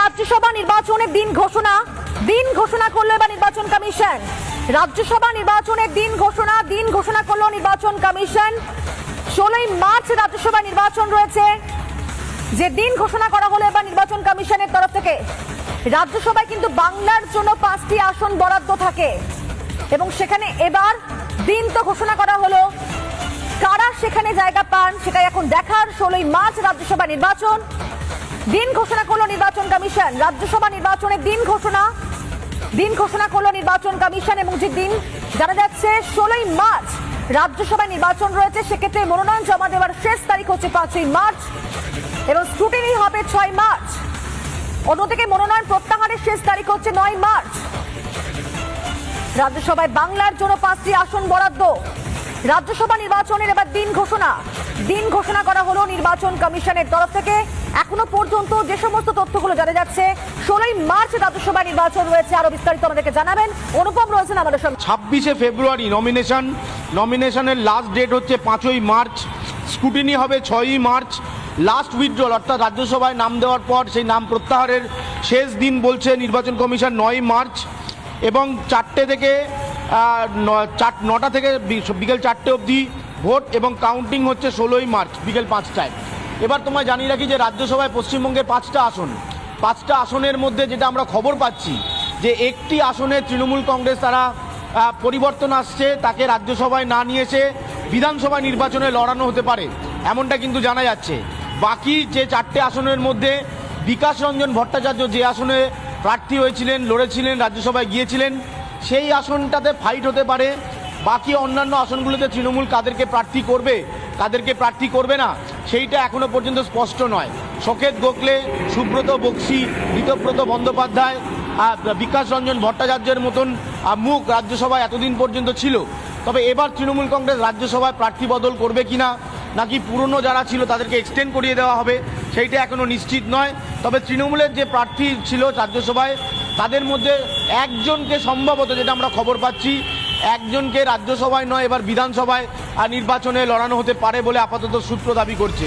রাজ্যসভা নির্বাচনের দিন ঘোষণা করলো এবার নির্বাচন কমিশন। রাজ্যসভা নির্বাচনের দিন ঘোষণা করলো নির্বাচন কমিশন। 16ই মার্চ রাজ্যসভা নির্বাচন রয়েছে, যে দিন ঘোষণা করা হলো এবার নির্বাচন কমিশনের তরফ থেকে। রাজ্যসভায় কিন্তু বাংলার জন্য 5টি আসন বরাদ্দ থাকে এবং সেখানে এবার দিন তো ঘোষণা করা হলো, কারা সেখানে জায়গা পান সেটাই এখন দেখার। 16ই মার্চ রাজ্যসভা নির্বাচন, দিন ঘোষণা করলো নির্বাচন কমিশন। রাজ্যসভা নির্বাচনের দিন ঘোষণা করলো নির্বাচন কমিশন এবং যে দিন জানা যাচ্ছে 16ই মার্চ রাজ্যসভায় নির্বাচন রয়েছে। সেক্ষেত্রে মনোনয়ন জমা দেওয়ার শেষ তারিখ হচ্ছে 5ই মার্চ এবং স্ক্রুটিনি হবে 6 মার্চ। অন্যদিকে মনোনয়ন প্রত্যাহারের শেষ তারিখ হচ্ছে 9 মার্চ। রাজ্যসভায় বাংলার জন্য 5টি আসন বরাদ্দ। রাজ্যসভা নির্বাচনের এবার দিন ঘোষণা করা হলো নির্বাচন কমিশনের তরফ থেকে। এখনো পর্যন্ত যে সমস্ত তথ্যগুলো জানা যাচ্ছে, 16ই মার্চ রাজ্যসভা নির্বাচন রয়েছে। আরো বিস্তারিত আমাদেরকে জানাবেন অনুপম রয়েছেন আমাদের সঙ্গে। 26শে ফেব্রুয়ারি নমিনেশনের লাস্ট ডেট হচ্ছে 5ই মার্চ, স্ক্রুটিনি হবে 6ই মার্চ। লাস্ট উইথড্রল অর্থাৎ রাজ্যসভায় নাম দেওয়ার পর সেই নাম প্রত্যাহারের শেষ দিন বলছে নির্বাচন কমিশন 9ই মার্চ এবং 9টা থেকে বিকেল 4টে অবধি ভোট এবং কাউন্টিং হচ্ছে 16ই মার্চ বিকেল 5টায়। এবার তোমায় জানিয়ে রাখি যে রাজ্যসভায় পশ্চিমবঙ্গের 5টা আসনের মধ্যে যেটা আমরা খবর পাচ্ছি যে একটি আসনে তৃণমূল কংগ্রেস তারা পরিবর্তন আসছে, তাকে রাজ্যসভায় না নিয়ে এসে বিধানসভা নির্বাচনে লড়ানো হতে পারে এমনটা কিন্তু জানা যাচ্ছে। বাকি যে 4টে আসনের মধ্যে বিকাশ রঞ্জন ভট্টাচার্য যে আসনে প্রার্থী হয়েছিলেন, লড়েছিলেন, রাজ্যসভায় গিয়েছিলেন, সেই আসনটাতে ফাইট হতে পারে। বাকি অন্যান্য আসনগুলোতে তৃণমূল কাদেরকে প্রার্থী করবে না সেইটা এখনো পর্যন্ত স্পষ্ট নয়। শোকেত গোখলে, সুব্রত বক্সি, ঋতব্রত বন্দ্যোপাধ্যায়, বিকাশ রঞ্জন ভট্টাচার্যের মতন মুখ রাজ্যসভায় এতদিন পর্যন্ত ছিল। তবে এবার তৃণমূল কংগ্রেস রাজ্যসভায় প্রার্থী বদল করবে কিনা, নাকি পুরনো যারা ছিল তাদেরকে এক্সটেন্ড করিয়ে দেওয়া হবে সেইটা এখনো নিশ্চিত নয়। তবে তৃণমূলের যে প্রার্থী ছিল রাজ্যসভায় তাদের মধ্যে একজনকে সম্ভবত, যেটা আমরা খবর পাচ্ছি, একজনকে রাজ্যসভায় নয় এবার বিধানসভায় নির্বাচনে লড়ানো হতে পারে বলে আপাতত সূত্র দাবি করছে।